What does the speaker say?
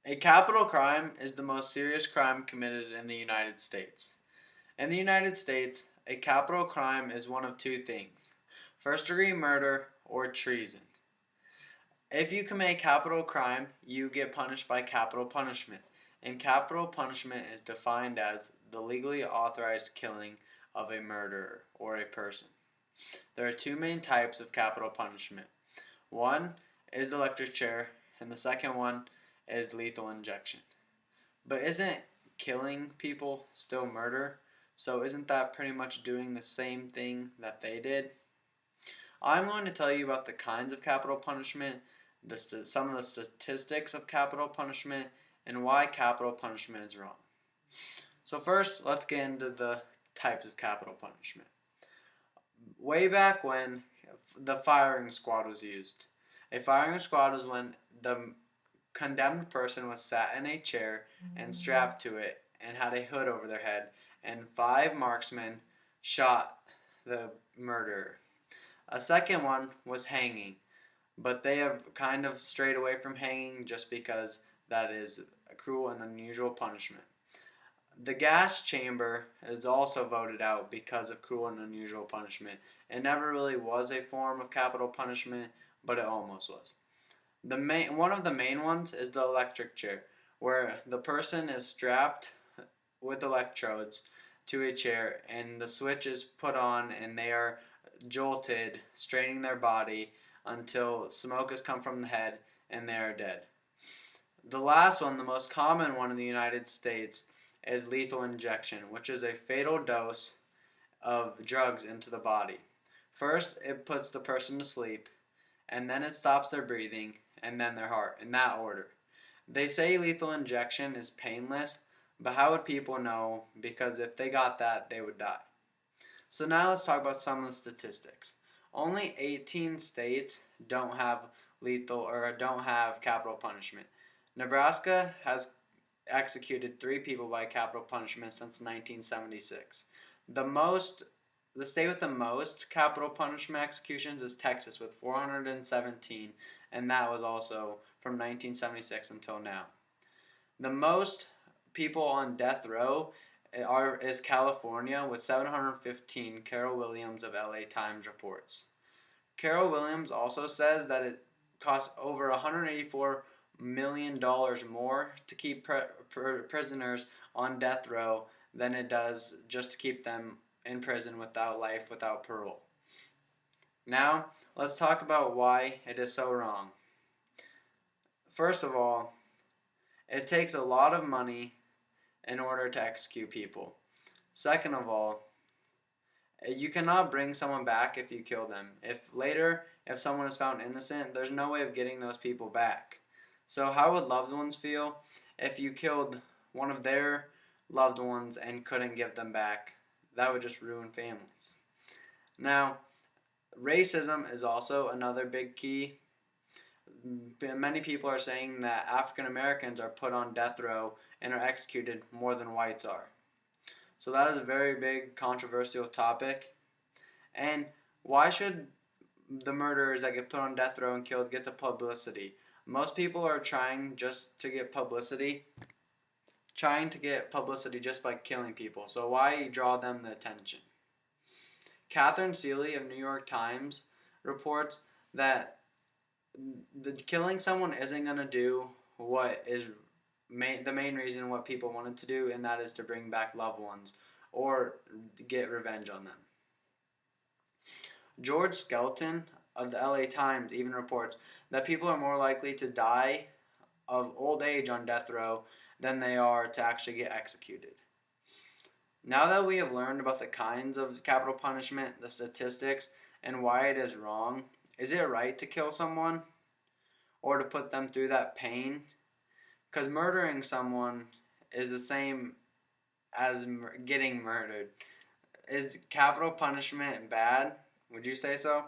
A capital crime is the most serious crime committed in the United States. In the United States, a capital crime is one of two things: first-degree murder or treason. If you commit a capital crime, you get punished by capital punishment. And capital punishment is defined as the legally authorized killing of a murderer or a person. There are two main types of capital punishment. One is the electric chair, and the second one is lethal injection. But isn't killing people still murder? So isn't that pretty much doing the same thing that they did? I'm going to tell you about the kinds of capital punishment, some of the statistics of capital punishment, and why capital punishment is wrong. So first, let's get into the types of capital punishment. Way back when the firing squad was used. A firing squad was when the condemned person was sat in a chair and strapped to it and had a hood over their head, and 5 marksmen shot the murderer. A second one was hanging, but they have kind of strayed away from hanging just because that is a cruel and unusual punishment. The gas chamber is also voted out because of cruel and unusual punishment. It never really was a form of capital punishment, but it almost was. One of the main ones is the electric chair, where the person is strapped with electrodes to a chair and the switch is put on and they are jolted, straining their body until smoke has come from the head and they are dead. The last one, the most common one in the United States, is lethal injection, which is a fatal dose of drugs into the body. First, it puts the person to sleep, and then it stops their breathing, and then their heart, in that order. They say lethal injection is painless, but how would people know? Because if they got that, they would die. So now let's talk about some of the statistics. Only 18 states don't have lethal or don't have capital punishment. Nebraska has executed 3 people by capital punishment since 1976. The state with the most capital punishment executions is Texas with 417, and that was also from 1976 until now. The most people on death row is California with 715, Carol Williams of LA Times reports. Carol Williams also says that it costs over $184 million more to keep prisoners on death row than it does just to keep them in prison without life, without parole. Now, let's talk about why it is so wrong. First of all, it takes a lot of money in order to execute people. Second of all, you cannot bring someone back if you kill them. If someone is found innocent, there's no way of getting those people back. So how would loved ones feel if you killed one of their loved ones and couldn't give them back? That would just ruin families. Now, racism is also another big key. Many people are saying that African Americans are put on death row and are executed more than whites are. So that is a very big controversial topic. And why should the murderers that get put on death row and killed get the publicity? Most people are trying to get publicity just by killing people. So why draw them the attention? Catherine Seeley of New York Times reports that the killing someone isn't going to do what is the main reason what people wanted to do, and that is to bring back loved ones or get revenge on them. George Skelton of the LA Times even reports that people are more likely to die of old age on death row than they are to actually get executed. Now that we have learned about the kinds of capital punishment, the statistics, and why it is wrong, is it right to kill someone or to put them through that pain? Because murdering someone is the same as getting murdered. Is capital punishment bad? Would you say so?